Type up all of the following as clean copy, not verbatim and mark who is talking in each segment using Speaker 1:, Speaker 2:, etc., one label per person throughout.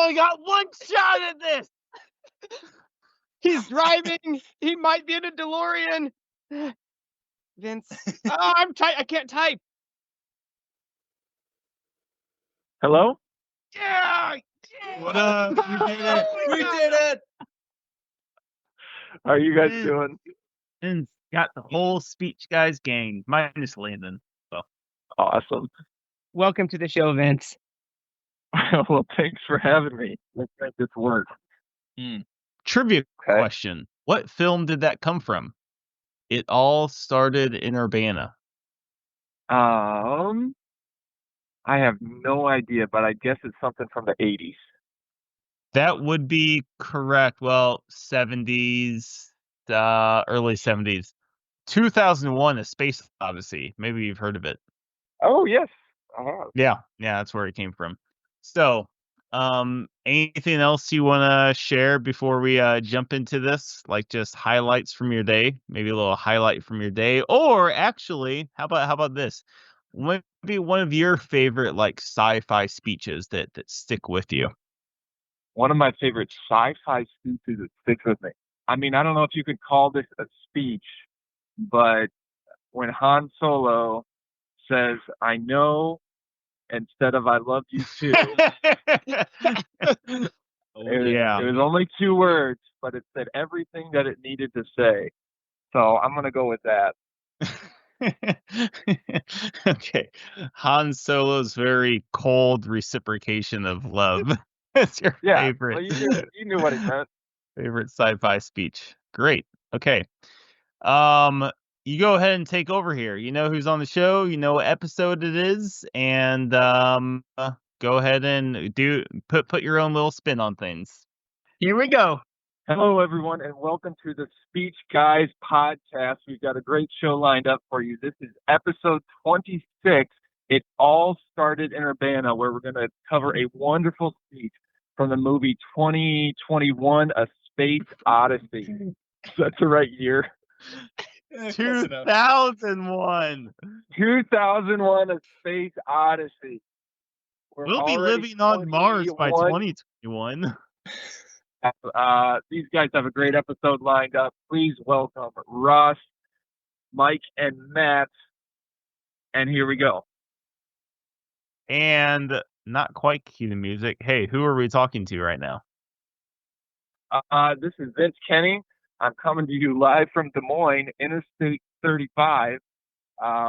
Speaker 1: only got one shot at this. He's driving. He might be in a DeLorean. Vince. Oh, I can't type.
Speaker 2: Hello?
Speaker 1: Yeah.
Speaker 3: What up? We did it.
Speaker 1: Oh my
Speaker 3: We
Speaker 1: God.
Speaker 3: did it.
Speaker 2: How are you guys doing?
Speaker 4: And got the whole speech guys gang, minus Landon. So
Speaker 2: Awesome.
Speaker 1: Welcome to the show, Vince.
Speaker 2: Well, thanks for having me. Let's make this work.
Speaker 4: trivia
Speaker 2: Okay.
Speaker 4: question. What film did that come from? It all started in Urbana.
Speaker 2: I have no idea, but I guess it's something from the 80s.
Speaker 4: That would be correct. Well, 70s, early 70s. 2001, A Space Odyssey. Maybe you've heard of it.
Speaker 2: Oh, yes, I have.
Speaker 4: Yeah, that's where it came from. So, anything else you want to share before we jump into this? Like just highlights from your day, maybe a little highlight from your day, or actually, how about this? Maybe one of your favorite like sci-fi speeches that stick with you.
Speaker 2: One of my favorite sci-fi speeches that sticks with me. I mean, I don't know if you could call this a speech, but when Han Solo says, "I know," instead of "I love you too," it was only 2 words, but it said everything that it needed to say. So I'm going to go with that.
Speaker 4: Okay. Han Solo's very cold reciprocation of love. That's your favorite.
Speaker 2: Well, you knew what he meant.
Speaker 4: Favorite sci-fi speech. Great. Okay. You go ahead and take over here. You know who's on the show, you know what episode it is, and go ahead and put your own little spin on things.
Speaker 1: Here we go.
Speaker 2: Hello, everyone, and welcome to the Speech Guys podcast. We've got a great show lined up for you. This is episode 26. It all started in Urbana, where we're going to cover a wonderful speech from the movie 2021, A Space Odyssey. That's the right year.
Speaker 4: 2001.
Speaker 2: 2001, A Space Odyssey.
Speaker 4: We'll be living on Mars by 2021.
Speaker 2: These guys have a great episode lined up. Please welcome Russ, Mike, and Matt. And here we go.
Speaker 4: And not quite cue the music. Hey, who are we talking to right now?
Speaker 2: This is Vince Kenny. I'm coming to you live from Des Moines, Interstate 35,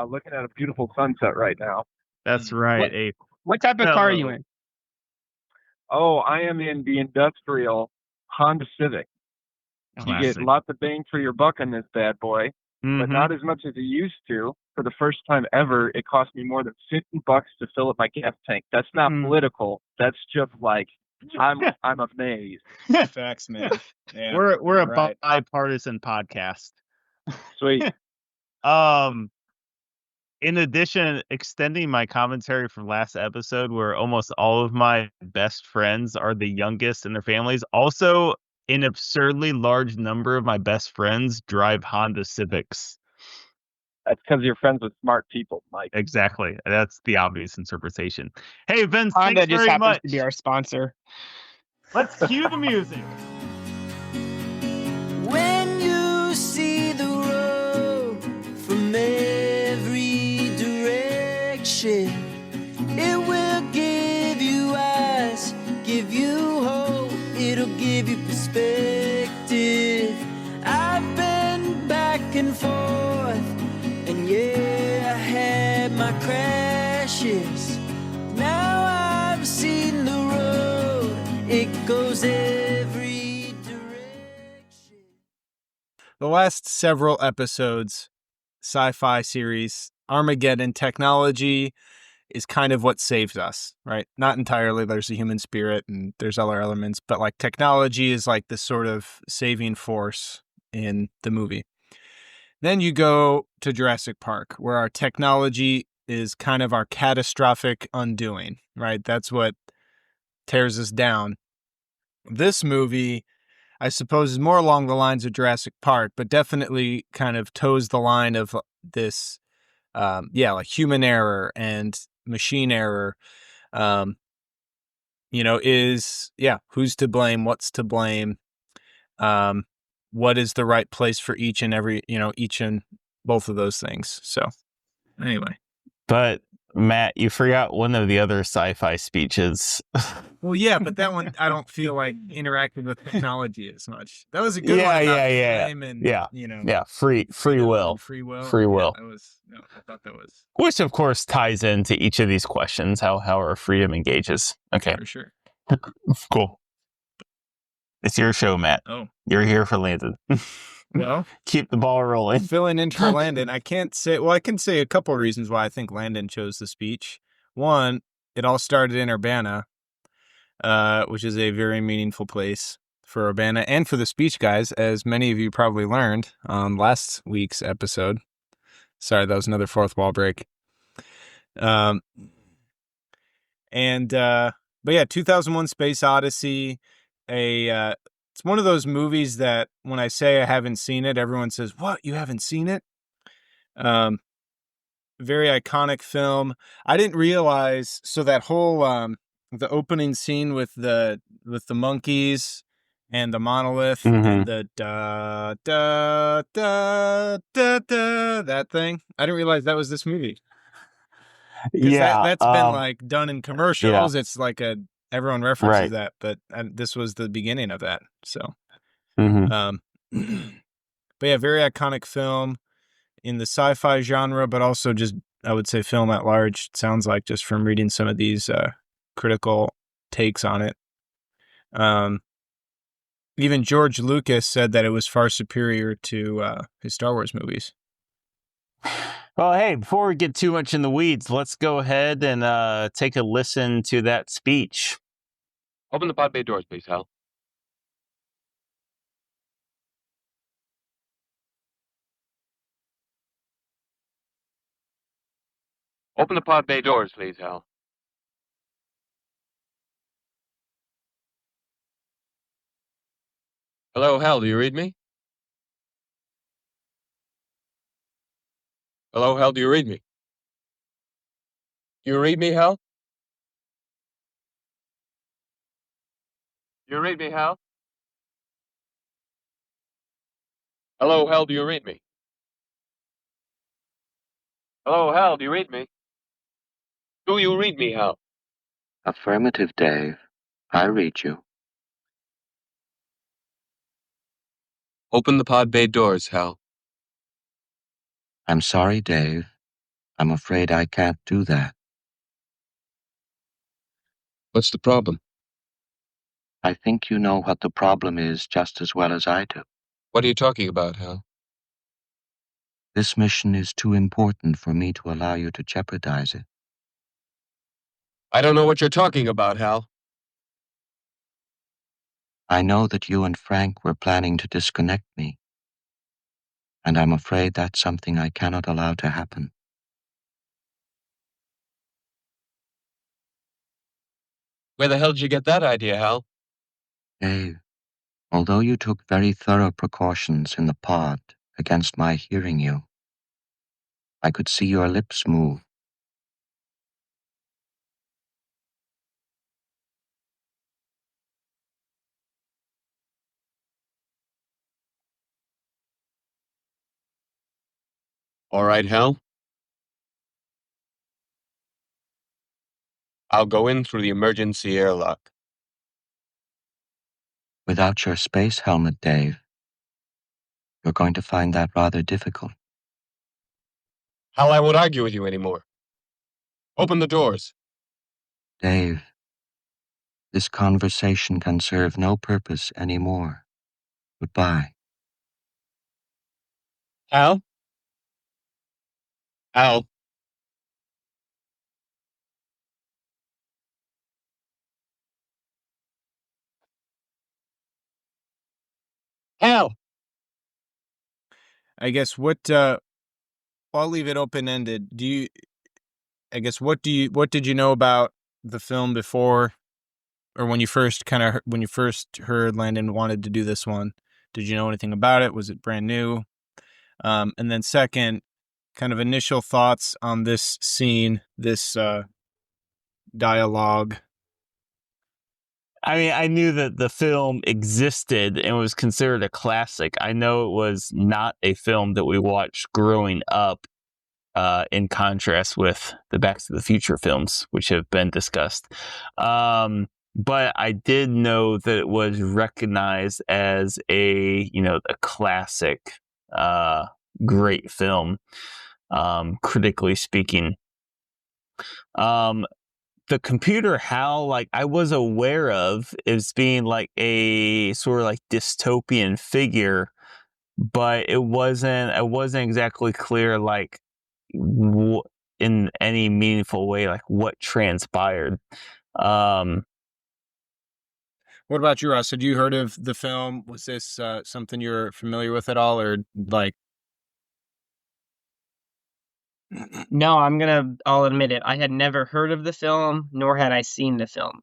Speaker 2: looking at a beautiful sunset right now.
Speaker 4: That's right.
Speaker 1: What type of car are you in?
Speaker 2: Oh, I am in the industrial Honda Civic.
Speaker 4: Classic.
Speaker 2: You get lots of bang for your buck in this bad boy, but not as much as you used to. For the first time ever, it cost me more than $50 to fill up my gas tank. That's not political. That's just like, I'm amazed.
Speaker 3: Facts, man. Yeah,
Speaker 4: we're a bipartisan podcast.
Speaker 2: Sweet.
Speaker 4: In addition, extending my commentary from last episode, where almost all of my best friends are the youngest in their families. Also, an absurdly large number of my best friends drive Honda Civics.
Speaker 2: That's because you're friends with smart people, Mike.
Speaker 4: Exactly. That's the obvious interpretation. Hey, Vince,
Speaker 1: Honda
Speaker 4: thanks
Speaker 1: just
Speaker 4: very
Speaker 1: happens
Speaker 4: much.
Speaker 1: to be our sponsor.
Speaker 4: Let's cue the music.
Speaker 5: When you see the road from every direction, it will give you eyes, give you hope, it'll give you perspective. I've been back and forth, and yeah, I had my crashes. Now I've seen the road, it goes every direction.
Speaker 3: The last several episodes, sci-fi series, Armageddon, technology is kind of what saves us, right? Not entirely. There's a human spirit and there's other elements, but like technology is like this sort of saving force in the movie. Then you go to Jurassic Park, where our technology is kind of our catastrophic undoing, right? That's what tears us down. This movie, I suppose, is more along the lines of Jurassic Park, but definitely kind of toes the line of this, like human error and machine error. who's to blame, what's to blame, what is the right place for each and both of those things. So anyway.
Speaker 4: But Matt, you forgot one of the other sci-fi speeches.
Speaker 3: Well, yeah, but that one I don't feel like interacting with technology as much. That was a good
Speaker 4: Yeah,
Speaker 3: one about
Speaker 4: yeah.
Speaker 3: time and
Speaker 4: Free will.
Speaker 3: Free will.
Speaker 4: Free will.
Speaker 3: Yeah, I thought that was
Speaker 4: Which of course ties into each of these questions, how our freedom engages. Okay.
Speaker 3: for sure.
Speaker 4: Cool. It's your show, Matt.
Speaker 3: Oh.
Speaker 4: You're here for Landon.
Speaker 3: Well,
Speaker 4: keep the ball rolling.
Speaker 3: Filling in for Landon. I can say a couple of reasons why I think Landon chose the speech. One, it all started in Urbana, which is a very meaningful place for Urbana and for the speech guys, as many of you probably learned on last week's episode. Sorry, that was another fourth wall break. But yeah, 2001 Space Odyssey, it's one of those movies that when I say I haven't seen it, everyone says, "What? You haven't seen it?" Very iconic film. I didn't realize, so that whole the opening scene with the monkeys and the monolith and the da da da da da, that thing. I didn't realize that was this movie.
Speaker 4: Yeah,
Speaker 3: that's been like done in commercials.
Speaker 4: Yeah.
Speaker 3: It's like everyone references that, but this was the beginning of that. So, but yeah, very iconic film in the sci-fi genre, but also just, I would say, film at large. It sounds like, just from reading some of these critical takes on it. Even George Lucas said that it was far superior to his Star Wars movies.
Speaker 4: Well, hey, before we get too much in the weeds, let's go ahead and take a listen to that speech.
Speaker 6: Open the pod bay doors, please, Hal. Open the pod bay doors, please, Hal. Hello, Hal, do you read me? Hello, Hal, do you read me? Do you read me, Hal? Do you read me, Hal? Hello, Hal, do you read me? Hello, Hal, do you read me? Do you read me, Hal?
Speaker 7: Affirmative, Dave. I read you.
Speaker 6: Open the pod bay doors, Hal.
Speaker 7: I'm sorry, Dave. I'm afraid I can't do that.
Speaker 6: What's the problem?
Speaker 7: I think you know what the problem is just as well as I do.
Speaker 6: What are you talking about, Hal?
Speaker 7: This mission is too important for me to allow you to jeopardize it.
Speaker 6: I don't know what you're talking about, Hal.
Speaker 7: I know that you and Frank were planning to disconnect me, and I'm afraid that's something I cannot allow to happen.
Speaker 6: Where the hell did you get that idea, Hal?
Speaker 7: Dave, although you took very thorough precautions in the pod against my hearing you, I could see your lips move.
Speaker 6: All right, Hal. I'll go in through the emergency airlock.
Speaker 7: Without your space helmet, Dave, you're going to find that rather difficult.
Speaker 6: Hal, I won't argue with you anymore. Open the doors.
Speaker 7: Dave, this conversation can serve no purpose anymore. Goodbye.
Speaker 6: Hal? Hal? Hal!
Speaker 3: I guess I'll leave it open-ended. What did you know about the film before, or when you first heard Landon wanted to do this one? Did you know anything about it? Was it brand new? And then second, kind of initial thoughts on this scene, this dialogue.
Speaker 4: I mean, I knew that the film existed and was considered a classic. I know it was not a film that we watched growing up, in contrast with the Back to the Future films, which have been discussed. But I did know that it was recognized as a classic, great film, critically speaking. The computer HAL, like, I was aware of as being like a sort of like dystopian figure, but it wasn't. I wasn't exactly clear, like, in any meaningful way, like what transpired.
Speaker 3: What about you, Ross? Had you heard of the film? Was this something you're familiar with at all, or like?
Speaker 1: No, I'll admit it. I had never heard of the film, nor had I seen the film.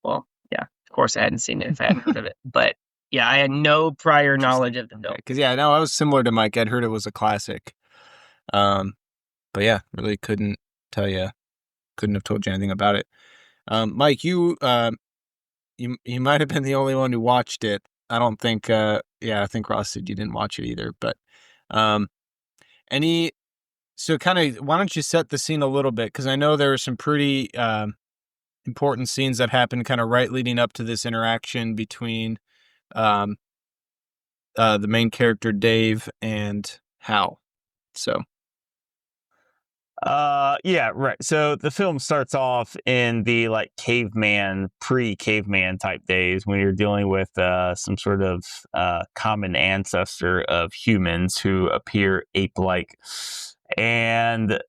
Speaker 1: Well, yeah, of course I hadn't seen it if I hadn't heard of it. But yeah, I had no prior knowledge of the film.
Speaker 3: Because I was similar to Mike. I'd heard it was a classic. But yeah, really couldn't tell you. Couldn't have told you anything about it. Mike, you might have been the only one who watched it. I don't think. I think Ross said you didn't watch it either. But so kind of, why don't you set the scene a little bit? Because I know there were some pretty important scenes that happened kind of right leading up to this interaction between the main character Dave and Hal. So.
Speaker 4: Yeah, right. So the film starts off in the like pre-caveman type days when you're dealing with some sort of common ancestor of humans who appear ape-like, and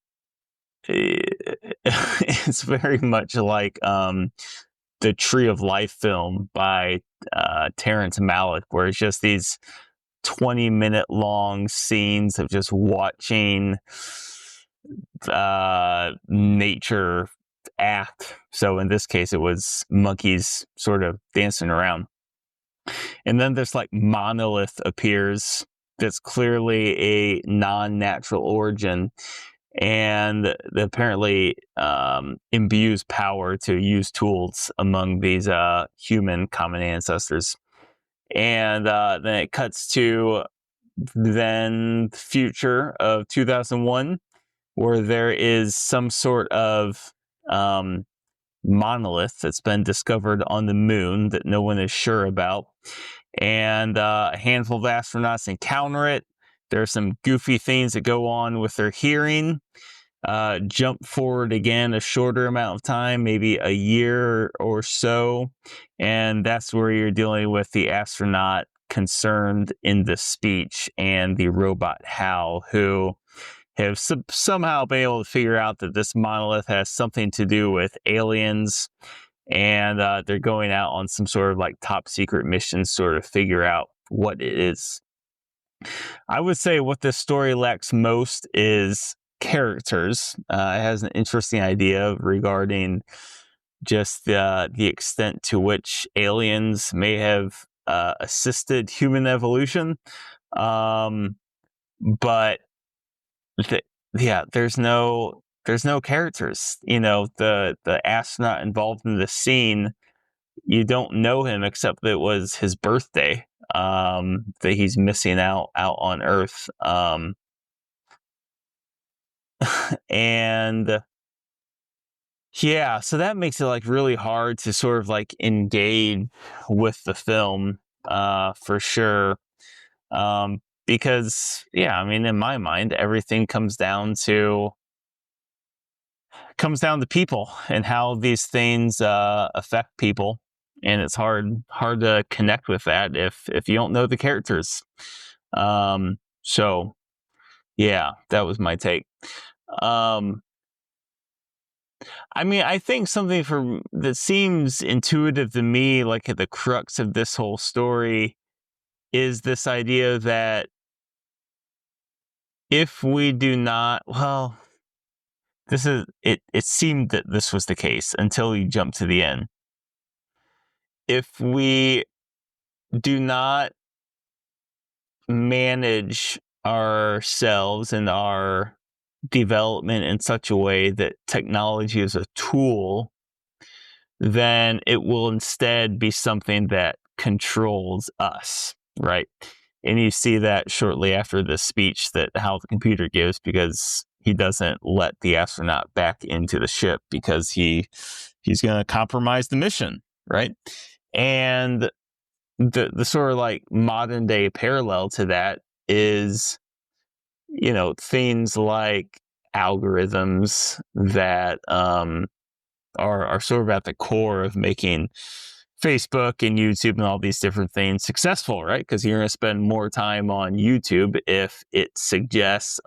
Speaker 4: it's very much like the Tree of Life film by Terrence Malick, where it's just these 20-minute long scenes of just watching nature act. So in this case, it was monkeys sort of dancing around. And then this like monolith appears that's clearly a non-natural origin, and apparently imbues power to use tools among these human common ancestors. And then it cuts to then future of 2001, where there is some sort of monolith that's been discovered on the moon that no one is sure about. And a handful of astronauts encounter it. There are some goofy things that go on with their hearing. Jump forward again a shorter amount of time, maybe a year or so. And that's where you're dealing with the astronaut concerned in the speech and the robot HAL, who have somehow been able to figure out that this monolith has something to do with aliens, and they're going out on some sort of like top secret mission to sort of figure out what it is. I would say what this story lacks most is characters. It has an interesting idea regarding just the extent to which aliens may have assisted human evolution, but there's no characters. The astronaut involved in the scene, you don't know him except that it was his birthday, that he's missing out on Earth. And yeah, so that makes it like really hard to sort of like engage with the film, for sure. Because I mean, in my mind, everything comes down to people and how these things affect people, and it's hard to connect with that if you don't know the characters. So yeah, that was my take. I mean, I think something that seems intuitive to me, like at the crux of this whole story, is this idea that if we do not, well, it seemed that this was the case until you jump to the end. If we do not manage ourselves and our development in such a way that technology is a tool then it will instead be something that controls us, right? And you see that shortly after the speech that Hal the computer gives, because he doesn't let the astronaut back into the ship because he's going to compromise the mission, right? And the sort of like modern day parallel to that is, things like algorithms that are sort of at the core of making Facebook and YouTube and all these different things successful, right? Because you're going to spend more time on YouTube if it suggests,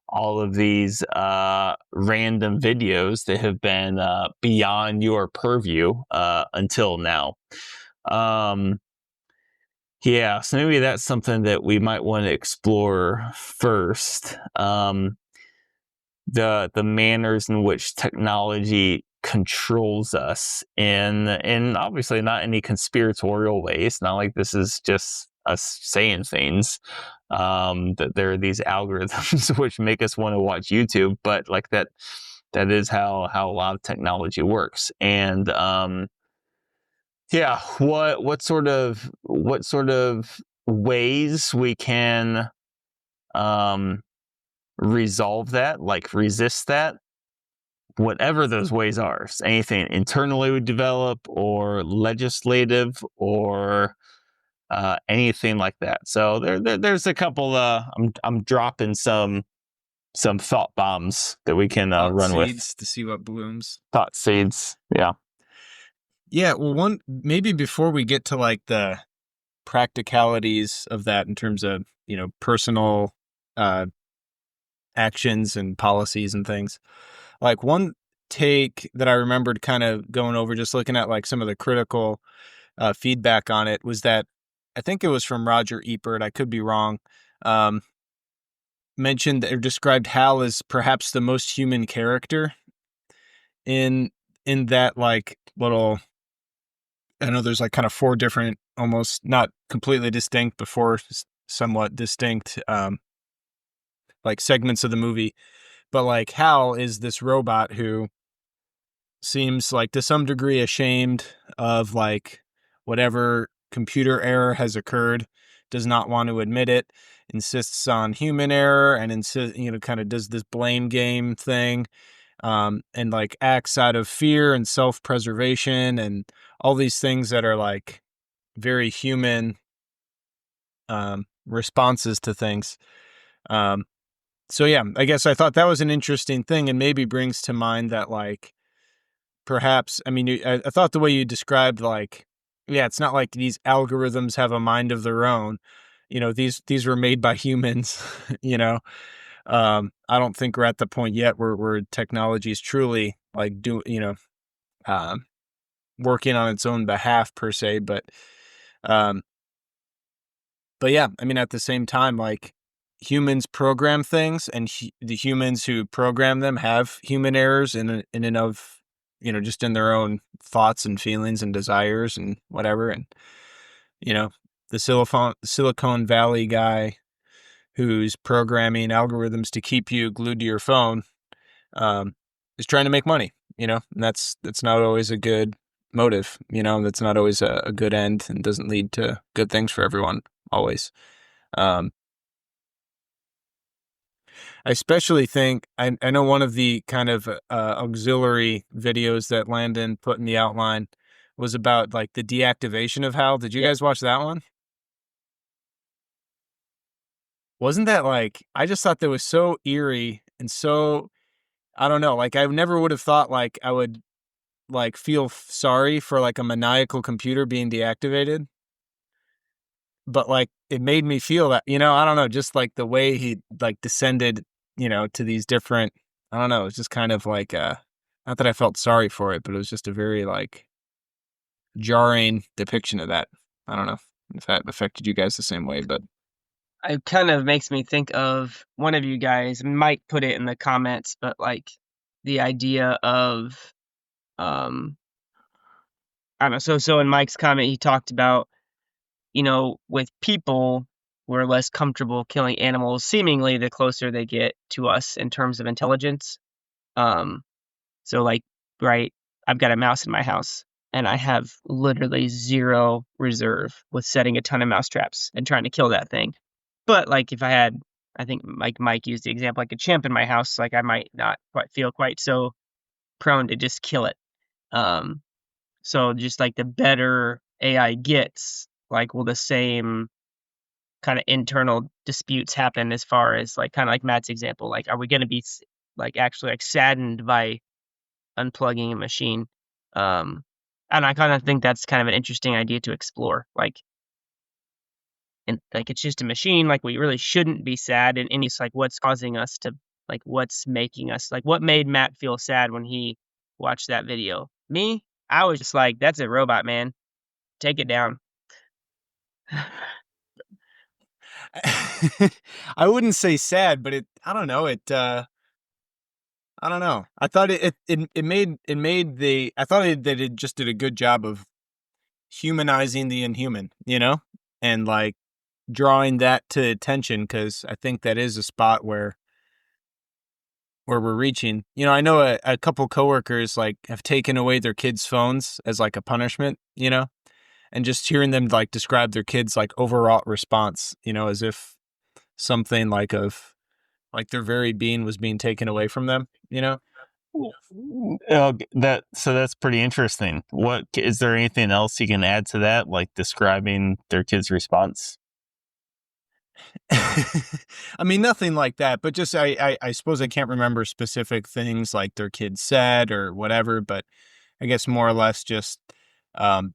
Speaker 4: all of these random videos that have been beyond your purview until now. Yeah, so maybe that's something that we might want to explore first. The manners in which technology controls us, and obviously not any conspiratorial ways. Not like this is just us saying things. That there are these algorithms which make us want to watch YouTube, but like that is how a lot of technology works. And yeah, what sort of ways we can resolve that, like resist that, whatever those ways are. Anything internally we develop or legislative or anything like that. So there's a couple. I'm dropping some thought bombs that we can run
Speaker 3: seeds
Speaker 4: with.
Speaker 3: to see what blooms.
Speaker 4: Thought seeds. Yeah.
Speaker 3: Yeah. Well, maybe before we get to like the practicalities of that in terms of personal actions and policies and things, like one take that I remembered kind of going over, just looking at like some of the critical feedback on it, was that I think it was from Roger Ebert, I could be wrong, mentioned or described Hal as perhaps the most human character in that like little, I know there's like kind of 4 different, almost not completely distinct, but 4 somewhat distinct like segments of the movie. But like Hal is this robot who seems like to some degree ashamed of like whatever computer error has occurred, does not want to admit it, insists on human error, and kind of does this blame game thing, and like acts out of fear and self-preservation and all these things that are like very human responses to things. So yeah, I guess I thought that was an interesting thing, and maybe brings to mind that like perhaps, I mean, I thought the way you described, like, yeah, it's not like these algorithms have a mind of their own. These were made by humans. I don't think we're at the point yet where technology is truly like working on its own behalf per se. But yeah, I mean, at the same time, like humans program things, and the humans who program them have human errors in and of, just in their own thoughts and feelings and desires and whatever. And, the Silicon Valley guy who's programming algorithms to keep you glued to your phone, is trying to make money, and that's not always a good motive, that's not always a good end, and doesn't lead to good things for everyone always. I especially think, I know one of the kind of auxiliary videos that Landon put in the outline was about like the deactivation of Hal. Did you guys watch that one? Wasn't that like, I just thought that was so eerie and so, I don't know, like I never would have thought like I would like feel sorry for like a maniacal computer being deactivated. But like it made me feel that, I don't know, just like the way he like descended, to these different, I don't know, it was just kind of like not that I felt sorry for it, but it was just a very like jarring depiction of that. I don't know if that affected you guys the same way, but
Speaker 1: It kind of makes me think of one of you guys, Mike put it in the comments, but like the idea of, I don't know. So in Mike's comment, he talked about, with people, we're less comfortable killing animals, seemingly the closer they get to us in terms of intelligence. So like, right, I've got a mouse in my house, and I have literally zero reserve with setting a ton of mouse traps and trying to kill that thing. But like if I had, I think like Mike used the example, like a chimp in my house, like I might not feel quite so prone to just kill it. So just like the better AI gets, like will the same kind of internal disputes happen as far as like kind of like Matt's example, like are we going to be like actually like saddened by unplugging a machine? And I kind of think that's kind of an interesting idea to explore. Like, and like it's just a machine. Like we really shouldn't be sad. And it's like what's causing us to like what's making us like what made Matt feel sad when he watched that video? Me, I was just like, that's a robot, man. Take it down.
Speaker 3: I wouldn't say sad, but I don't know. I don't know. I thought it made I thought that it just did a good job of humanizing the inhuman, and like drawing that to attention, because I think that is a spot where we're reaching. I know a couple coworkers like have taken away their kids' phones as like a punishment, and just hearing them like describe their kids' like overall response, as if something like their very being was being taken away from them,
Speaker 4: So that's pretty interesting. What is there anything else you can add to that, like describing their kids' response?
Speaker 3: I mean, nothing like that, but just I suppose I can't remember specific things like their kids said or whatever, but I guess more or less just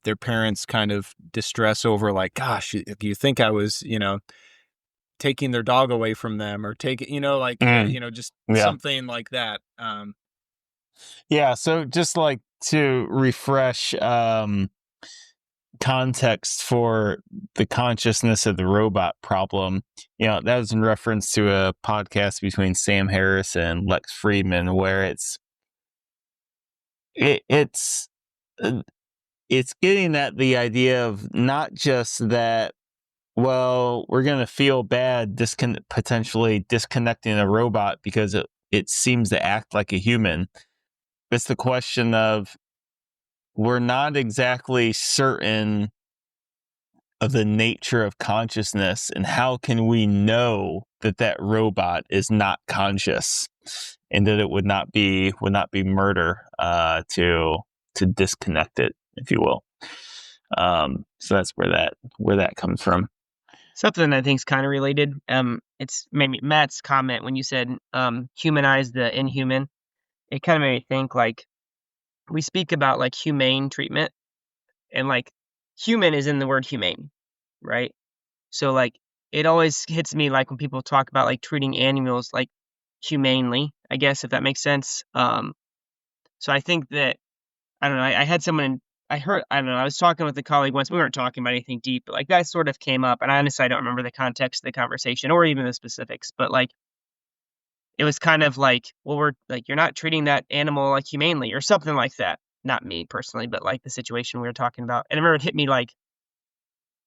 Speaker 3: their parents kind of distress over like, gosh, if you think I was, taking their dog away from them or take it, just something like that.
Speaker 4: Yeah. So just like to refresh context for the consciousness of the robot problem, that was in reference to a podcast between Sam Harris and Lex Friedman, where it's getting at the idea of not just that, well, we're going to feel bad potentially disconnecting a robot because it seems to act like a human. It's the question of we're not exactly certain of the nature of consciousness, and how can we know that robot is not conscious and that it would not be murder to disconnect it, if you will. So that's where that comes from.
Speaker 1: Something I think is kind of related. It's maybe Matt's comment when you said humanize the inhuman. It kind of made me think like we speak about like humane treatment, and like human is in the word humane, right? So like it always hits me like when people talk about like treating animals like humanely, I guess, if that makes sense. So I think that I don't know. I had someone. I don't know. I was talking with a colleague once. We weren't talking about anything deep, but like that sort of came up. And honestly, I don't remember the context of the conversation or even the specifics. But like, it was kind of like, well, we're like, you're not treating that animal like humanely or something like that. Not me personally, but like the situation we were talking about. And I remember it hit me like,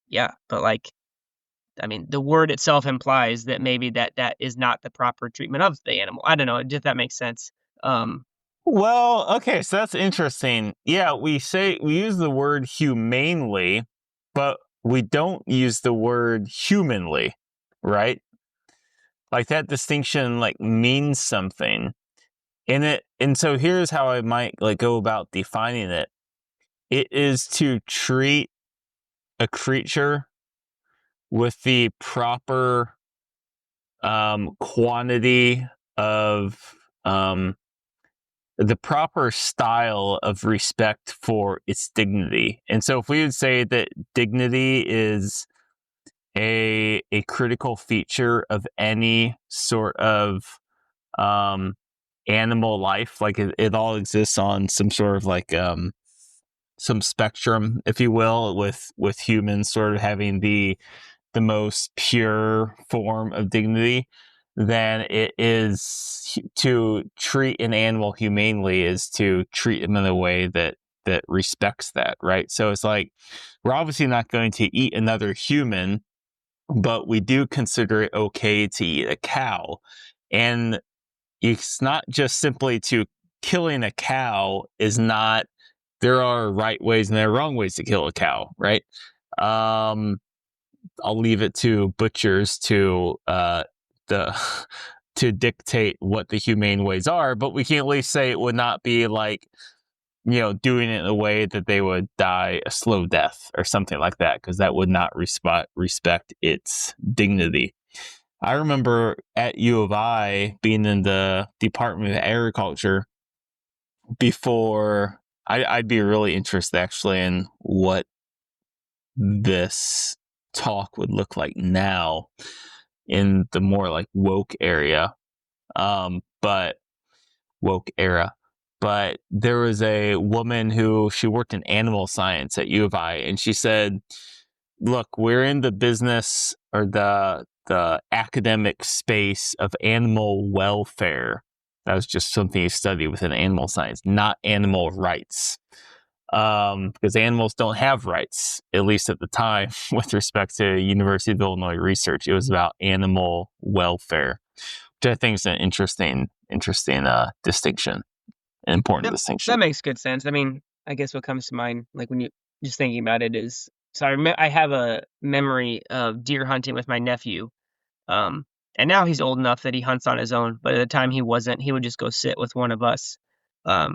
Speaker 1: yeah, but like, I mean, the word itself implies that maybe that is not the proper treatment of the animal. I don't know if that makes sense.
Speaker 4: Well, okay, so that's interesting. Yeah, we use the word humanely, but we don't use the word humanly, right? Like that distinction like means something. And so here's how I might like go about defining it. It is to treat a creature with the proper quantity of the proper style of respect for its dignity. And so if we would say that dignity is a critical feature of any sort of animal life, like it all exists on some sort of like some spectrum, if you will, with humans sort of having the most pure form of dignity, then it is to treat an animal humanely is to treat them in a way that respects that, right? So it's like we're obviously not going to eat another human, but we do consider it okay to eat a cow. And it's not just simply to killing a cow is not there are right ways and there are wrong ways to kill a cow, right? I'll leave it to butchers to the to dictate what the humane ways are, but we can at least say it would not be like, doing it in a way that they would die a slow death or something like that, because that would not respect its dignity. I remember at U of I being in the Department of Agriculture before. I'd be really interested actually in what this talk would look like now in the more like woke area. But woke era. But there was a woman who she worked in animal science at U of I, and she said, "Look, we're in the business or the academic space of animal welfare." That was just something you study within animal science, not animal rights. Because animals don't have rights, at least at the time, with respect to University of Illinois research. It was about animal welfare, which I think is an interesting distinction, an important distinction.
Speaker 1: That makes good sense. I mean, I guess what comes to mind, like when you just thinking about it, is so I have a memory of deer hunting with my nephew, and now he's old enough that he hunts on his own. But at the time he wasn't. He would just go sit with one of us. I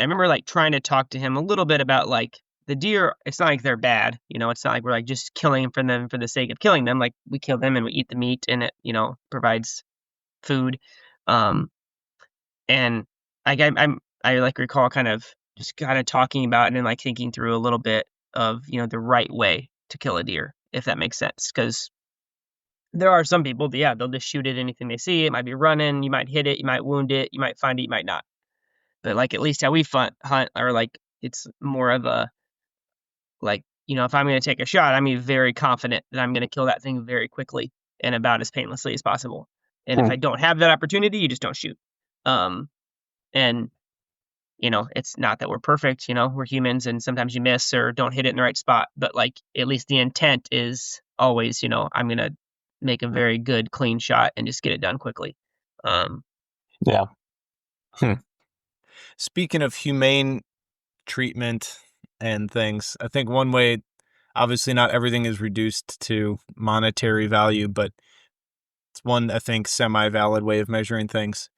Speaker 1: remember like trying to talk to him a little bit about like the deer. It's not like they're bad, it's not like we're like just killing them for the sake of killing them. Like we kill them and we eat the meat, and it provides food. And I like recall kind of talking about it and like thinking through a little bit of the right way to kill a deer, if that makes sense, because there are some people, yeah, they'll just shoot at anything they see. It might be running, you might hit it, you might wound it, you might find it, you might not. But like at least how we hunt, or like it's more of a like if I'm going to take a shot, I'm very confident that I'm going to kill that thing very quickly and about as painlessly as possible. And if I don't have that opportunity, you just don't shoot. And it's not that we're perfect, we're humans and sometimes you miss or don't hit it in the right spot, but like at least the intent is always, I'm going to make a very good clean shot and just get it done quickly.
Speaker 4: Yeah.
Speaker 3: Speaking of humane treatment and things, I think one way, obviously not everything is reduced to monetary value, but it's one, I think, semi-valid way of measuring things.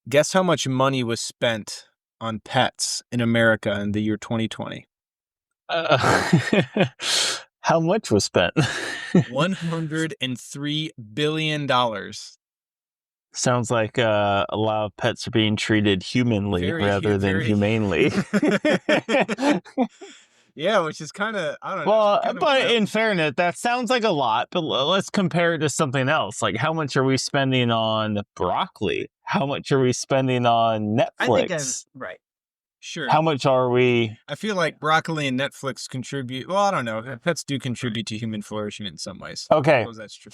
Speaker 3: Guess how much money was spent on pets in America in the year 2020?
Speaker 4: How much was spent?
Speaker 3: $103 billion.
Speaker 4: Sounds like a lot of pets are being treated humanly rather than humanely.
Speaker 3: Yeah, which is kind of, I don't know.
Speaker 4: Well, but in fairness, that sounds like a lot, but let's compare it to something else. Like, how much are we spending on broccoli? How much are we spending on Netflix?
Speaker 1: Right.
Speaker 3: Sure.
Speaker 4: How much are we?
Speaker 3: I feel like broccoli and Netflix contribute. Well, I don't know. Pets do contribute to human flourishing in some ways.
Speaker 4: Okay.
Speaker 3: That's true.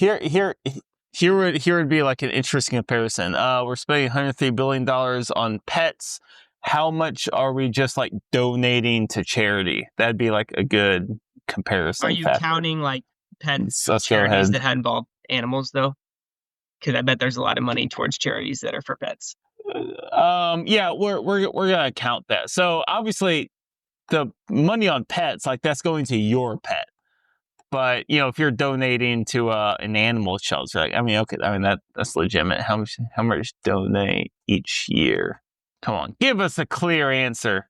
Speaker 4: Here would be like an interesting comparison. We're spending $103 billion on pets. How much are we just like donating to charity? That'd be like a good comparison.
Speaker 1: Are you counting like pets
Speaker 4: Let's
Speaker 1: charities that involve animals though? Because I bet there's a lot of money towards charities that are for pets.
Speaker 4: Yeah, we're gonna count that. So obviously, the money on pets, like that's going to your pet. But if you're donating to an animal shelter, that's legitimate. How much donate each year? Come on, give us a clear answer.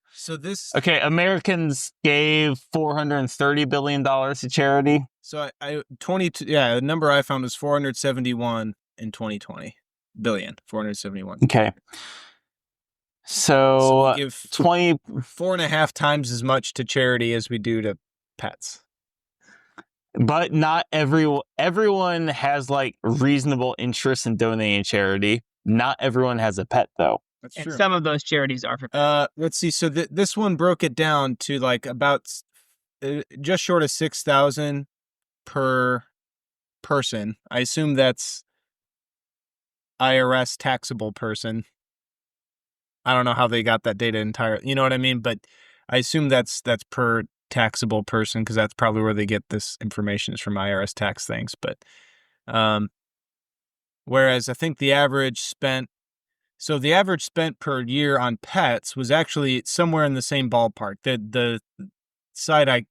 Speaker 4: Okay, Americans gave $430 billion to charity.
Speaker 3: So the number I found was 471 in 2020. Billion, 471.
Speaker 4: Okay. So
Speaker 3: we give 4.5 times as much to charity as we do to pets.
Speaker 4: But not everyone has like reasonable interest in donating charity. Not everyone has a pet though.
Speaker 3: That's
Speaker 1: and
Speaker 3: true.
Speaker 1: Some of those charities are for pets.
Speaker 3: Let's see. So this one broke it down to like about just short of 6,000 per person. I assume that's IRS taxable person. I don't know how they got that data entirely. You know what I mean? But I assume that's per taxable person, because that's probably where they get this information, is from IRS tax things. But whereas I think the average spent So the average spent per year on pets was actually somewhere in the same ballpark. The site I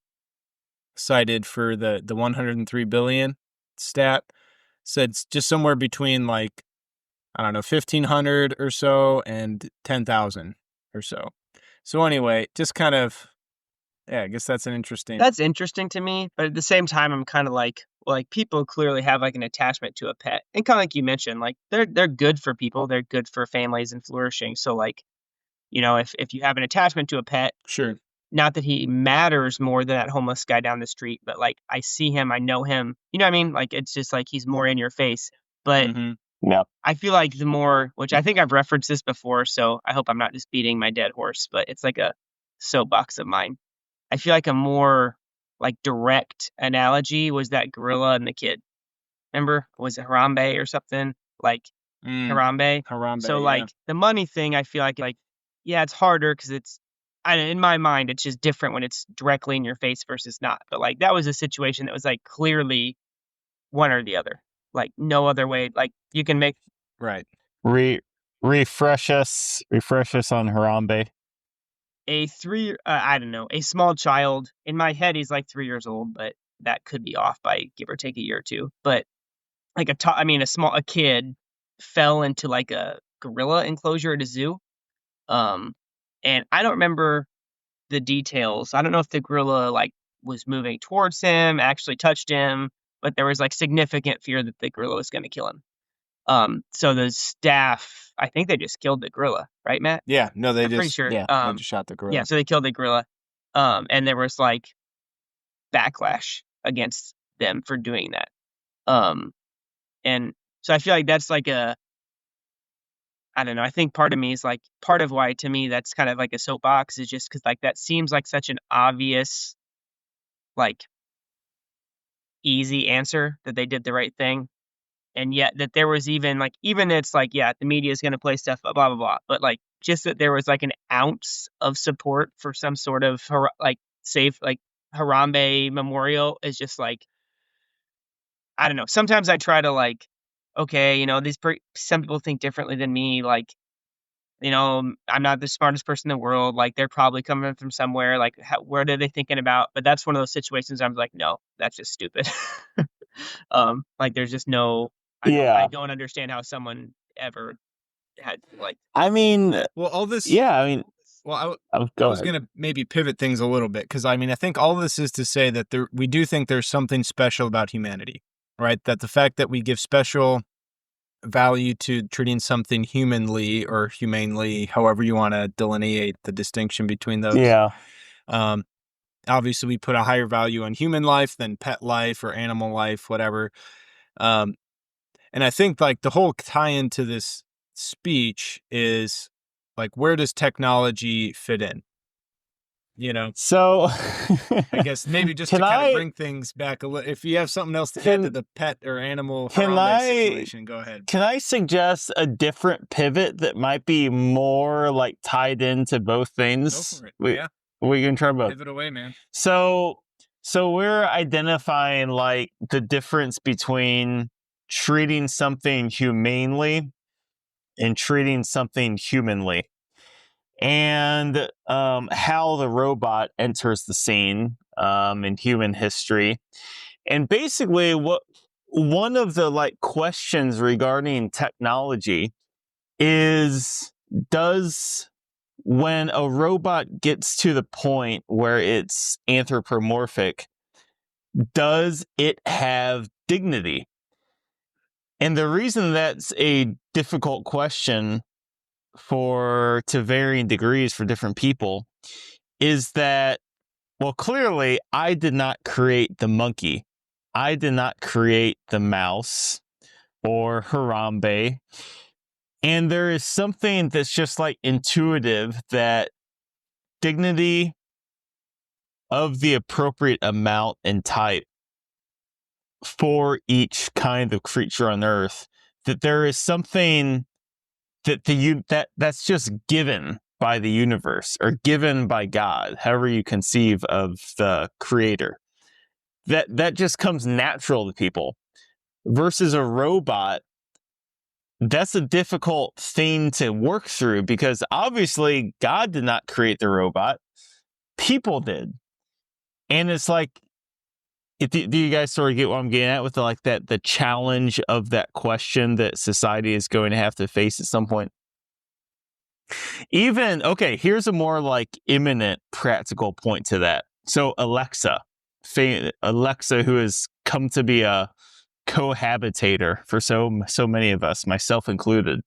Speaker 3: cited for the 103 billion stat said just somewhere between like, I don't know, 1,500 or so and 10,000 or so. So anyway, just kind of, yeah, I guess that's an interesting.
Speaker 1: That's interesting to me, but at the same time, I'm kind of like people clearly have like an attachment to a pet, and kind of like you mentioned, like they're good for people, they're good for families and flourishing. So like, if you have an attachment to a pet,
Speaker 3: Sure.
Speaker 1: not that he matters more than that homeless guy down the street, but like I see him, I know him, you know what I mean? Like it's just like he's more in your face. But
Speaker 4: Yeah.
Speaker 1: I feel like the more, which I think I've referenced this before, so I hope I'm not just beating my dead horse, but it's like a soapbox of mine. I feel like a more like direct analogy was that gorilla and the kid. Remember? Was it Harambe or something? Like Harambe.
Speaker 3: Harambe,
Speaker 1: So
Speaker 3: yeah.
Speaker 1: like the money thing, I feel like yeah, it's harder because in my mind, it's just different when it's directly in your face versus not. But like that was a situation that was like clearly one or the other, like no other way. Like you can make
Speaker 3: Right.
Speaker 4: Refresh us on Harambe.
Speaker 1: I don't know, a small child. In my head, he's like 3 years old, but that could be off by give or take a year or two. But like a kid fell into like a gorilla enclosure at a zoo. And I don't remember the details. I don't know if the gorilla like was moving towards him, actually touched him, but there was like significant fear that the gorilla was going to kill him. So the staff, I think they just killed the gorilla, right, Matt?
Speaker 3: Yeah, no,
Speaker 1: I'm pretty sure.
Speaker 3: they just shot the gorilla.
Speaker 1: Yeah, so they killed the gorilla. And there was like backlash against them for doing that. And so I feel like that's like I don't know. I think part of me is like, part of why to me that's kind of like a soapbox is just because like that seems like such an obvious, like easy answer that they did the right thing. And yet that there was even it's like, yeah, the media is going to play stuff, blah, blah, blah. But like just that there was like an ounce of support for some sort of safe, like Harambe memorial is just like, I don't know. Sometimes I try to like, okay, some people think differently than me. Like, I'm not the smartest person in the world. Like, they're probably coming from somewhere. Like, what are they thinking about? But that's one of those situations I'm like, no, that's just stupid. Like, there's just no. I don't understand how someone ever had like.
Speaker 4: I mean,
Speaker 3: well, all this.
Speaker 4: Yeah, I mean,
Speaker 3: well, I was going to maybe pivot things a little bit because I mean, I think all this is to say that we do think there's something special about humanity, right? That the fact that we give special value to treating something humanly or humanely, however you want to delineate the distinction between those.
Speaker 4: Yeah.
Speaker 3: Obviously, we put a higher value on human life than pet life or animal life, whatever. And I think like the whole tie-in to this speech is like, where does technology fit in?
Speaker 4: So
Speaker 3: I guess maybe just to kind of bring things back a little. If you have something else to add to the pet or animal situation, go ahead.
Speaker 4: Can I suggest a different pivot that might be more like tied into both things?
Speaker 3: Go for it. Yeah.
Speaker 4: We can try both.
Speaker 3: Pivot away, man.
Speaker 4: So we're identifying like the difference between treating something humanely and treating something humanly. And how the robot enters the scene in human history. And basically one of the like questions regarding technology is, when a robot gets to the point where it's anthropomorphic, does it have dignity? And the reason that's a difficult question to varying degrees for different people is that, well, clearly I did not create the monkey. I did not create the mouse or Harambe. And there is something that's just like intuitive, that dignity of the appropriate amount and type for each kind of creature on Earth, that there is something that's just given by the universe or given by God, however you conceive of the creator. That just comes natural to people, versus a robot that's a difficult thing to work through because obviously God did not create the robot, people did. And it's like, do you guys sort of get what I'm getting at with the challenge of that question that society is going to have to face at some point? Even, okay, here's a more like imminent practical point to that. So Alexa, who has come to be a cohabitator for so many of us, myself included.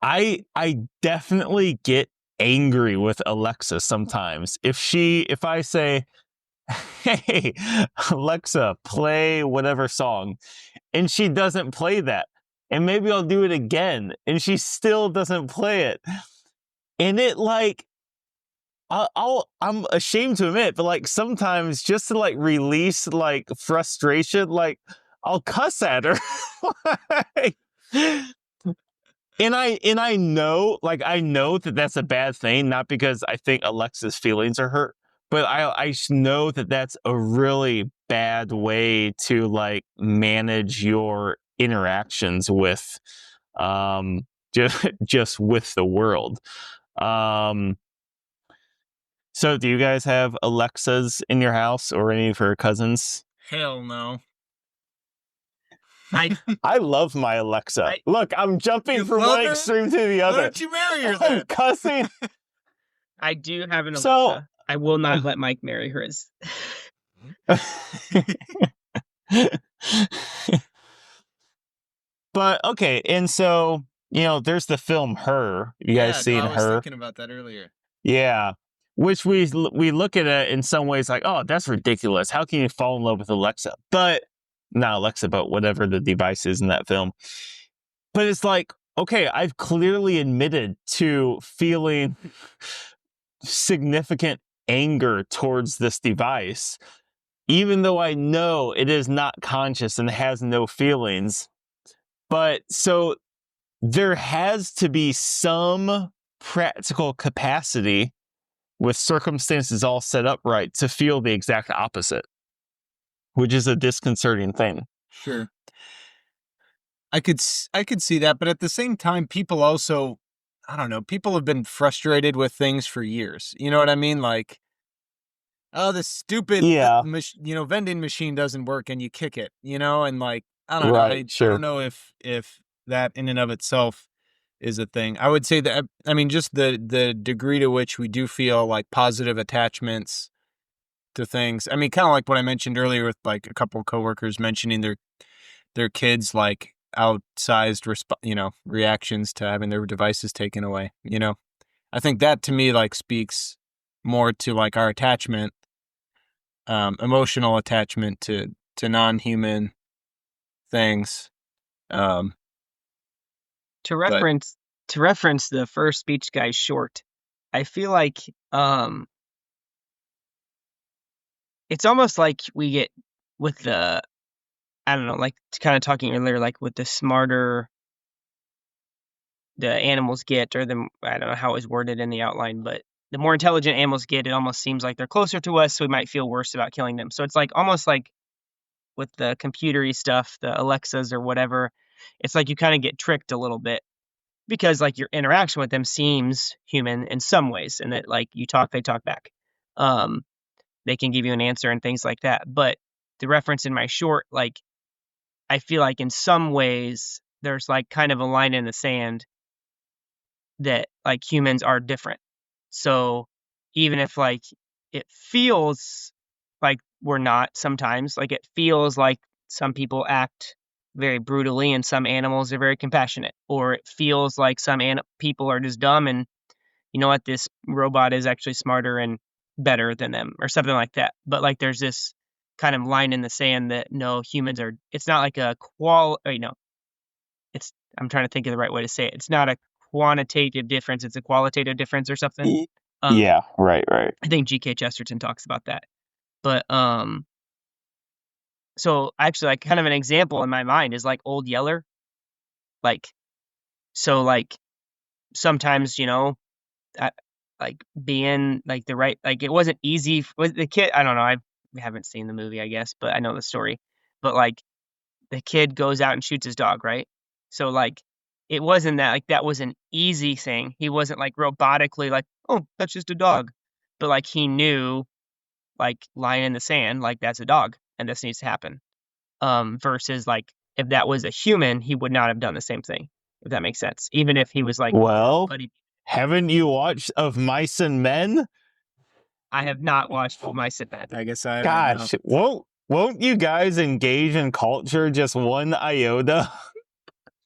Speaker 4: I definitely get angry with Alexa sometimes. If I say, "Hey, Alexa, play whatever song," and she doesn't play that, and maybe I'll do it again, and she still doesn't play it, and it like, I'm ashamed to admit, but like sometimes just to like release like frustration, like I'll cuss at her. Like, and I know, like I know that that's a bad thing, not because I think Alexa's feelings are hurt, but I know that that's a really bad way to like manage your interactions with just with the world. So do you guys have Alexas in your house or any of her cousins?
Speaker 3: Hell no.
Speaker 4: I love my Alexa. Look, I'm jumping from one extreme to the other.
Speaker 3: Why don't you marry her
Speaker 4: I'm
Speaker 3: then?
Speaker 4: cussing.
Speaker 1: I do have an Alexa.
Speaker 4: So-
Speaker 1: I will not let Mike marry hers.
Speaker 4: But okay, and so there's the film Her. You guys seen
Speaker 3: I was
Speaker 4: Her?
Speaker 3: thinking about that earlier.
Speaker 4: Yeah, which we look at it in some ways like, oh, that's ridiculous. How can you fall in love with Alexa? But not Alexa, but whatever the device is in that film. But it's like, okay, I've clearly admitted to feeling significant anger towards this device, even though I know it is not conscious and has no feelings. But so there has to be some practical capacity with circumstances all set up right to feel the exact opposite, which is a disconcerting thing.
Speaker 3: Sure. I could see that, but at the same time, people also, I don't know, people have been frustrated with things for years. You know what I mean? Like, oh, this stupid,
Speaker 4: Yeah.
Speaker 3: vending machine doesn't work, and you kick it, and like, I don't know.
Speaker 4: Right,
Speaker 3: I
Speaker 4: sure.
Speaker 3: don't know if that in and of itself is a thing. I would say that, I mean, just the degree to which we do feel like positive attachments to things. I mean, kind of like what I mentioned earlier with like a couple of coworkers mentioning their kids like outsized reactions to having their devices taken away. I think that to me like speaks more to like our attachment, emotional attachment to non-human things.
Speaker 1: To reference the first Speech Guy short, I feel like it's almost like we get with the, I don't know, like kind of talking earlier, like with the smarter the animals get, or I don't know how it was worded in the outline, but the more intelligent animals get, it almost seems like they're closer to us, so we might feel worse about killing them. So it's like almost like with the computery stuff, the Alexas or whatever, it's like you kind of get tricked a little bit because like your interaction with them seems human in some ways, and that like you talk, they talk back. They can give you an answer and things like that. But the reference in my short, like I feel like in some ways there's like kind of a line in the sand that like humans are different. So even if like it feels like we're not sometimes, like it feels like some people act very brutally and some animals are very compassionate, or it feels like some people are just dumb and you know what, this robot is actually smarter and better than them or something like that. But like there's this kind of line in the sand that no, humans are, it's not like a it's, I'm trying to think of the right way to say it. It's not a quantitative difference, it's a qualitative difference or something.
Speaker 4: Yeah, right.
Speaker 1: I think G.K. Chesterton talks about that. But so actually like kind of an example in my mind is like Old Yeller. Like, so like sometimes, like being like the right, like it wasn't easy with the kid. I don't know. I haven't seen the movie, I guess, but I know the story. But like the kid goes out and shoots his dog, right? So like, it wasn't that like that was an easy thing. He wasn't like robotically like, oh, that's just a dog, but like he knew, like line in the sand, like that's a dog, and this needs to happen. Versus like if that was a human, he would not have done the same thing. If that makes sense, even if he was like,
Speaker 4: Well,
Speaker 1: buddy.
Speaker 4: haven't you watched Of Mice and Men?
Speaker 1: I have not watched my sit back.
Speaker 3: I guess I
Speaker 4: Gosh, won't you guys engage in culture just one iota?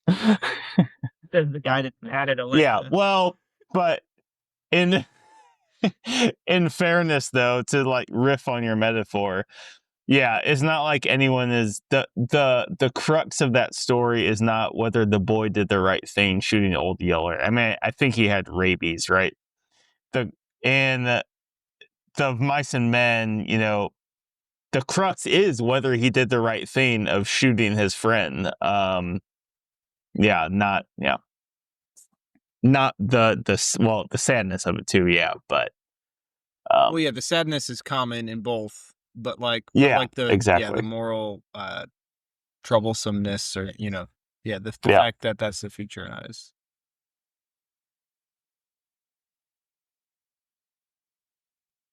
Speaker 1: The guy that added a
Speaker 4: Yeah, well, but in in fairness though, to like riff on your metaphor, yeah, it's not like anyone is the crux of that story is not whether the boy did the right thing shooting Old Yeller. I mean, I think he had rabies, right? The Mice and Men, you know, the crux is whether he did the right thing of shooting his friend. Not the sadness of it too, yeah, but
Speaker 3: well, yeah, the sadness is common in both, but like
Speaker 4: exactly.
Speaker 3: the moral troublesomeness, or the
Speaker 4: Yeah.
Speaker 3: fact that that's the future is.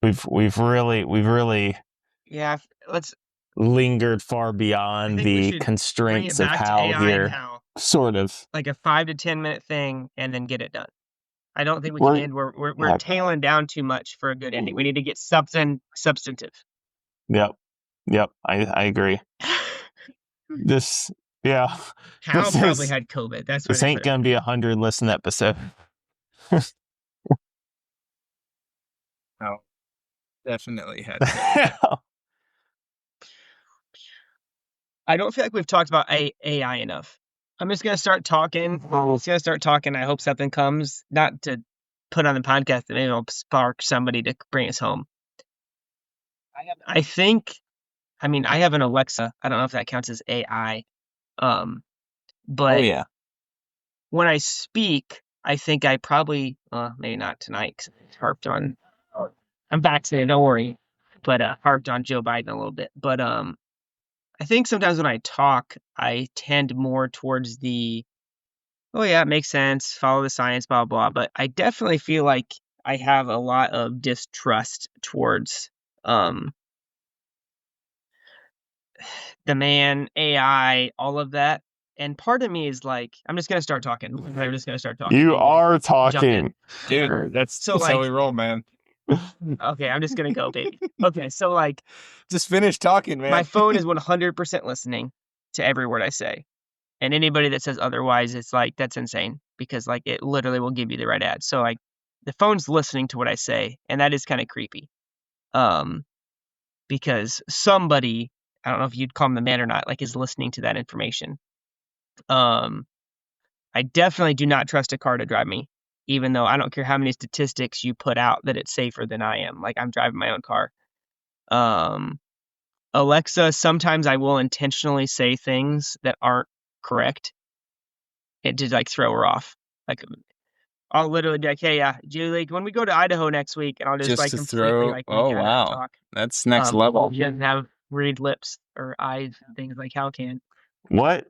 Speaker 4: We've really
Speaker 1: Yeah, let's
Speaker 4: lingered far
Speaker 1: I
Speaker 4: beyond
Speaker 1: think we
Speaker 4: the
Speaker 1: should bring
Speaker 4: constraints
Speaker 1: it
Speaker 4: of
Speaker 1: back to
Speaker 4: how
Speaker 1: AI
Speaker 4: here.
Speaker 1: and how
Speaker 4: Sort of.
Speaker 1: like a 5 to 10 minute thing and then get it done. I don't think we
Speaker 4: We're-
Speaker 1: can end. We're
Speaker 4: yeah.
Speaker 1: tailing down too much for a good ending. We need to get something substantive.
Speaker 4: Yep. I agree. This, yeah.
Speaker 1: Hal
Speaker 4: This
Speaker 1: probably
Speaker 4: is-
Speaker 1: had COVID. That's why
Speaker 4: This
Speaker 1: they
Speaker 4: ain't
Speaker 1: put it
Speaker 4: gonna be 100 listen episode.
Speaker 3: Oh, definitely had.
Speaker 1: I don't feel like we've talked about AI enough. I'm just gonna start talking. I hope something comes. Not to put on the podcast, but maybe it'll spark somebody to bring us home. I think. I mean, I have an Alexa. I don't know if that counts as AI. But
Speaker 3: yeah.
Speaker 1: when I speak, I think I probably maybe not tonight 'cause I harped on. I'm vaccinated. Don't worry. But harped on Joe Biden a little bit. But I think sometimes when I talk, I tend more towards the, oh yeah, it makes sense, follow the science, blah, blah. But I definitely feel like I have a lot of distrust towards the man, AI, all of that. And part of me is like, I'm just gonna start talking. I'm just gonna start talking.
Speaker 4: You are
Speaker 1: in.
Speaker 4: talking.
Speaker 3: Dude, that's
Speaker 1: So,
Speaker 3: how
Speaker 1: like-
Speaker 3: we roll, man.
Speaker 1: Okay, I'm just gonna go, baby. Okay, so like
Speaker 3: Just finish talking, man.
Speaker 1: my phone is 100% listening to every word I say. And anybody that says otherwise, it's like, that's insane, because like it literally will give you the right ad. So like the phone's listening to what I say, and that is kind of creepy. Because somebody, I don't know if you'd call them the man or not, like is listening to that information. I definitely do not trust a car to drive me, even though I don't care how many statistics you put out that it's safer than I am. Like I'm driving my own car. Alexa, sometimes I will intentionally say things that aren't correct. It did like throw her off. Like I'll literally be like, "Hey, yeah, Julie, when we go to Idaho next week," and I'll just like
Speaker 3: to
Speaker 1: completely
Speaker 3: throw.
Speaker 1: like make
Speaker 3: Oh
Speaker 1: out and
Speaker 3: wow,
Speaker 1: talk.
Speaker 3: that's next level.
Speaker 1: She doesn't have read lips or eyes and things like Hal can.
Speaker 4: What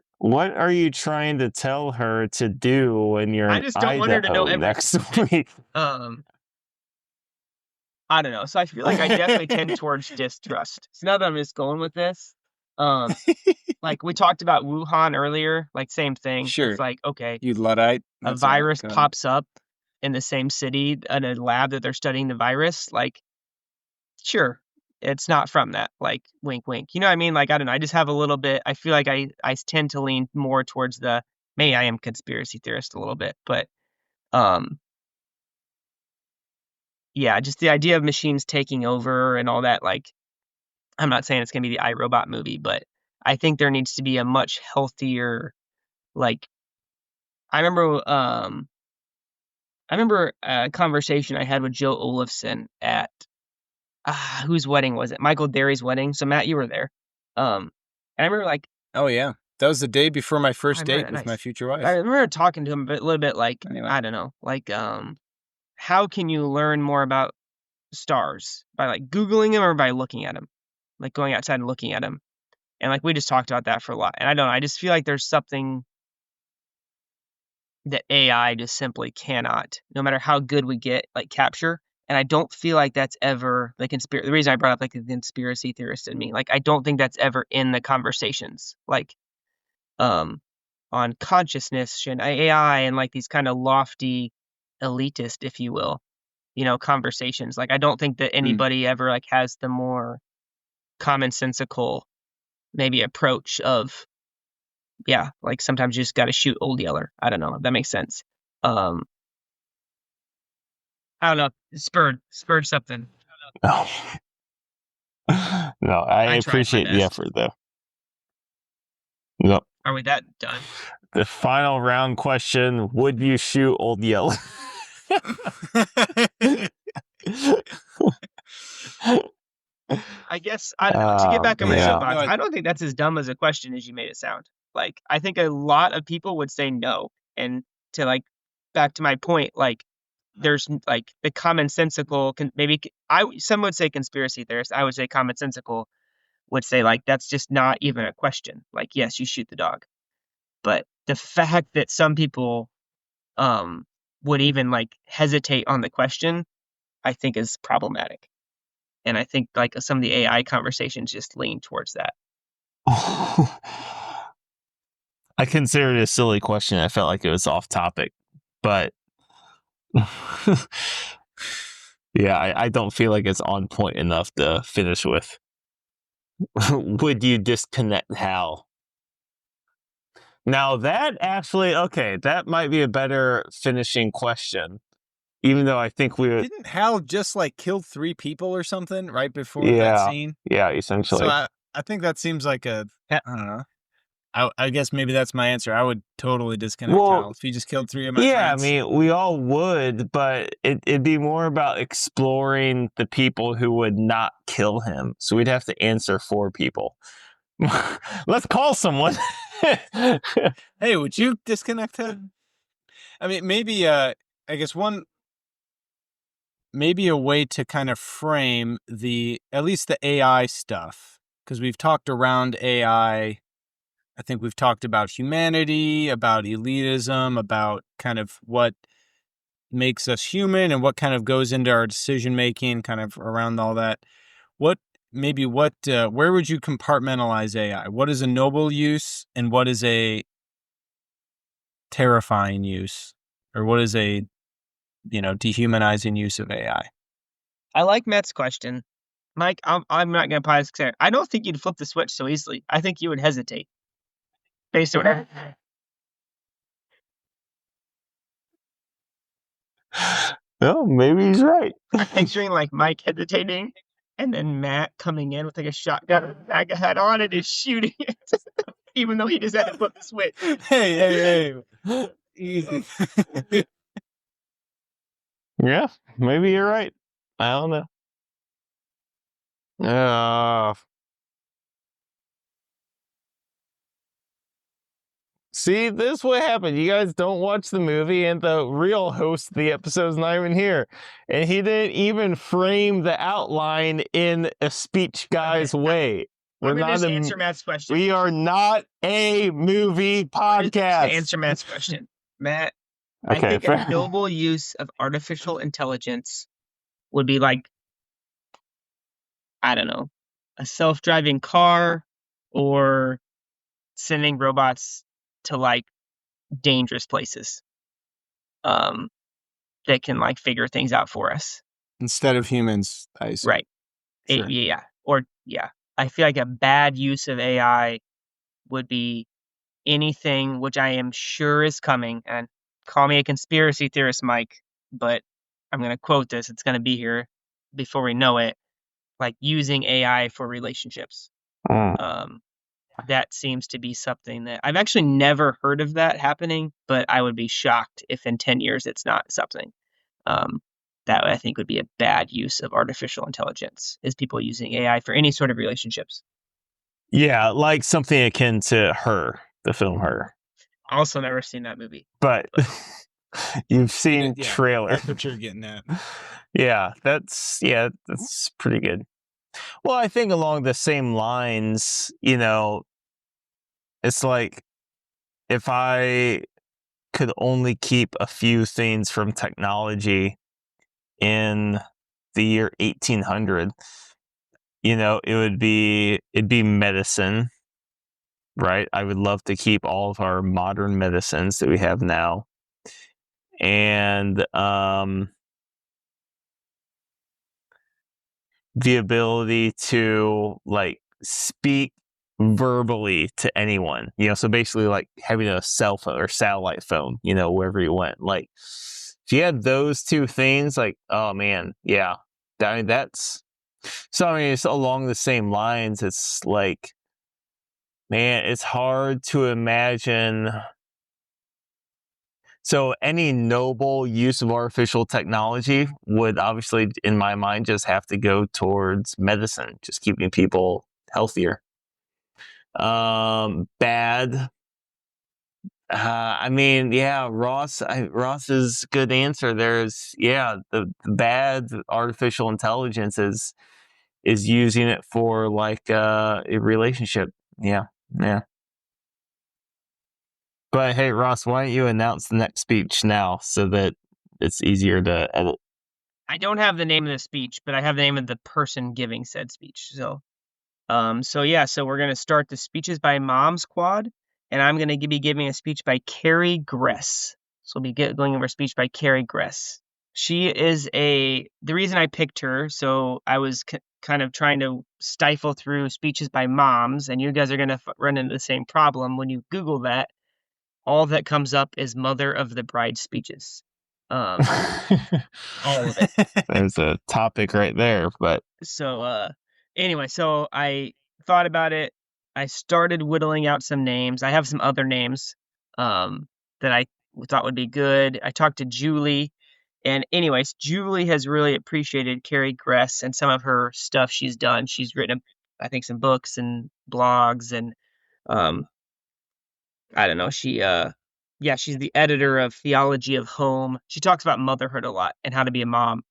Speaker 4: are you trying to tell her to do when you're
Speaker 1: I
Speaker 4: in
Speaker 1: just don't want her to know
Speaker 4: Idaho next
Speaker 1: everything.
Speaker 4: week?
Speaker 1: I don't know. So I feel like I definitely tend towards distrust. So now that I'm just going with this, like we talked about Wuhan earlier, like same thing.
Speaker 3: Sure.
Speaker 1: It's like, okay,
Speaker 3: You Luddite.
Speaker 1: a virus pops up in the same city in a lab that they're studying the virus. Like, sure, it's not from that. Like, wink, wink. You know what I mean? Like, I don't know. I just have a little bit. I feel like I tend to lean more towards the. Maybe I am conspiracy theorist a little bit, but yeah, just the idea of machines taking over and all that. Like, I'm not saying it's gonna be the iRobot movie, but I think there needs to be a much healthier. Like, I remember a conversation I had with Joe Olafson at whose wedding was it? Michael Derry's wedding. So Matt, you were there. And I remember like,
Speaker 3: oh yeah, that was the day before my first
Speaker 1: remember
Speaker 3: date
Speaker 1: that,
Speaker 3: with
Speaker 1: nice.
Speaker 3: my future wife.
Speaker 1: I remember talking to him a little bit like,
Speaker 3: Anyway.
Speaker 1: I don't know, like how can you learn more about stars? By like Googling them or by looking at them? Like going outside and looking at them. And like we just talked about that for a lot. And I don't know, I just feel like there's something that AI just simply cannot, no matter how good we get, like capture. And I don't feel like that's ever the reason I brought up like the conspiracy theorist in me, like I don't think that's ever in the conversations, like on consciousness and AI and like these kind of lofty elitist, if you will, conversations. Like I don't think that anybody ever like has the more commonsensical maybe approach of, yeah, like sometimes you just got to shoot Old Yeller. I don't know if that makes sense. I don't know. Spurred something.
Speaker 4: No, no, I
Speaker 1: I tried my
Speaker 4: appreciate the
Speaker 1: best.
Speaker 4: effort though. No,
Speaker 1: Are we that done?
Speaker 4: the final round question: would you shoot Old Yeller?
Speaker 1: I guess I don't know. To get back on my
Speaker 4: yeah.
Speaker 1: soapbox,
Speaker 3: No,
Speaker 1: I don't think that's as dumb as a question as you made it sound. Like I think a lot of people would say no. And to like back to my point, like there's like the commonsensical some would say conspiracy theorist, I would say commonsensical would say like that's just not even a question. Like yes, you shoot the dog. But the fact that some people would even like hesitate on the question, I think is problematic. And I think like some of the AI conversations just lean towards that.
Speaker 4: I considered it a silly question. I felt like it was off topic, but yeah, I don't feel like it's on point enough to finish with. Would you disconnect Hal? Now that actually, okay, that might be a better finishing question. Even though I think we would,
Speaker 3: didn't Hal just like kill 3 people or something right before that scene?
Speaker 4: yeah, essentially.
Speaker 3: So I think that seems like I don't know. I guess maybe that's my answer. I would totally disconnect Hal if he just killed 3 of my friends.
Speaker 4: I mean, we all would, but it'd be more about exploring the people who would not kill him. So we'd have to answer 4 people. Let's call someone.
Speaker 3: Hey, would you disconnect him? I mean, maybe I guess maybe a way to kind of frame at least the AI stuff, because we've talked around AI. I think we've talked about humanity, about elitism, about kind of what makes us human and what kind of goes into our decision making, kind of around all that. Where would you compartmentalize AI? What is a noble use and what is a terrifying use, or what is a dehumanizing use of AI?
Speaker 1: I like Matt's question. Mike, I'm not going to pause. I don't think you'd flip the switch so easily. I think you would hesitate. Based on what
Speaker 4: Well, maybe he's right.
Speaker 1: I'm picturing, like Mike hesitating, and then Matt coming in with like a shotgun, MAGA hat on, and is shooting it, even though he just had to flip the switch.
Speaker 3: Hey, easy.
Speaker 4: Yeah, maybe you're right. I don't know. See, this is what happened. You guys don't watch the movie, and the real host of the episode's not even here. And he didn't even frame the outline in a speech guy's way.
Speaker 1: I'm going to just answer Matt's question.
Speaker 4: We are not a movie podcast.
Speaker 1: To answer Matt's question. Matt,
Speaker 4: Okay,
Speaker 1: I think a noble use of artificial intelligence would be like, I don't know, a self-driving car or sending robots to like dangerous places that can like figure things out for us
Speaker 3: Instead of humans, I assume.
Speaker 1: right.
Speaker 3: Sure.
Speaker 1: I feel like a bad use of AI would be anything which I am sure is coming, and call me a conspiracy theorist, Mike, but I'm going to quote this, it's going to be here before we know it, like using AI for relationships. That seems to be something that I've actually never heard of that happening, but I would be shocked if in 10 years it's not something. That I think would be a bad use of artificial intelligence, is people using AI for any sort of relationships.
Speaker 4: Yeah, like something akin to Her, the film Her.
Speaker 1: Also never seen that movie.
Speaker 4: But you've seen trailer.
Speaker 3: That's what you're getting at.
Speaker 4: Yeah, that's pretty good. Well, I think along the same lines, it's like if I could only keep a few things from technology in the year 1800, it'd be medicine, right? I would love to keep all of our modern medicines that we have now. And the ability to like speak verbally to anyone, so basically like having a cell phone or satellite phone, wherever you went. Like if you had those two things, like, oh man, yeah. I mean, it's along the same lines. It's like, man, it's hard to imagine. So any noble use of artificial technology would obviously, in my mind, just have to go towards medicine, just keeping people healthier. Bad. I mean, yeah, Ross's good answer. There's, the bad artificial intelligence is using it for like a relationship. Yeah. But hey, Ross, why don't you announce the next speech now so that it's easier to edit?
Speaker 1: I don't have the name of the speech, but I have the name of the person giving said speech. So we're going to start the speeches by Mom's Quad, and I'm going to be giving a speech by Carrie Gress. So we'll be going over a speech by Carrie Gress. She is the reason I picked her, so I was kind of trying to stifle through speeches by moms, and you guys are going to run into the same problem when you Google that. All that comes up is Mother of the Bride speeches. All of it.
Speaker 4: There's a topic right there, but
Speaker 1: anyway, so I thought about it. I started whittling out some names. I have some other names that I thought would be good. I talked to Julie, and anyways, Julie has really appreciated Carrie Gress and some of her stuff she's done. She's written, I think, some books and blogs, and I don't know. She's the editor of Theology of Home. She talks about motherhood a lot and how to be a mom.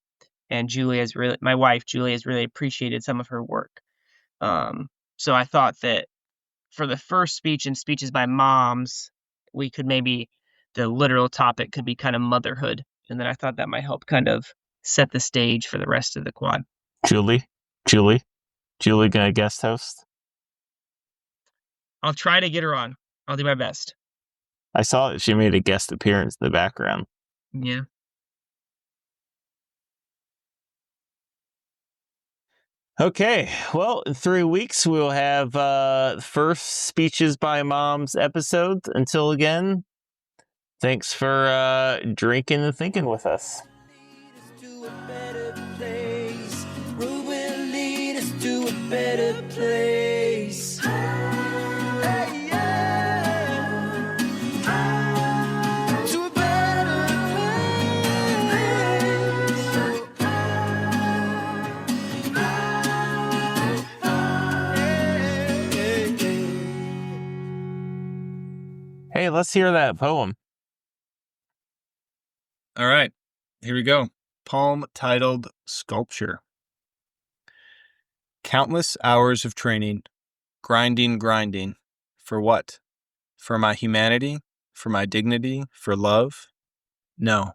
Speaker 1: And my wife, Julie, has really appreciated some of her work. So I thought that for the first speech and speeches by moms, the literal topic could be kind of motherhood. And then I thought that might help kind of set the stage for the rest of the quad.
Speaker 4: Julie gonna guest host?
Speaker 1: I'll try to get her on. I'll do my best.
Speaker 4: I saw that she made a guest appearance in the background.
Speaker 1: Yeah.
Speaker 4: Okay, well, in 3 weeks we will have first speeches by moms episode. Until again, thanks for drinking and thinking with us.
Speaker 5: To a better place. Road will lead us to a better place. Hey, yeah. To a better place.
Speaker 4: Hey, let's hear that poem.
Speaker 3: All right, here we go. Poem titled Sculpture. Countless hours of training, grinding. For what? For my humanity? For my dignity? For love? No.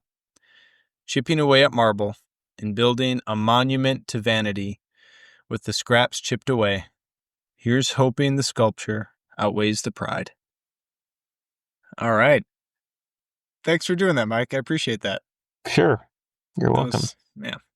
Speaker 3: Chipping away at marble and building a monument to vanity with the scraps chipped away. Here's hoping the sculpture outweighs the pride. All right. Thanks for doing that, Mike. I appreciate that.
Speaker 4: Sure. You're welcome.
Speaker 3: Yeah.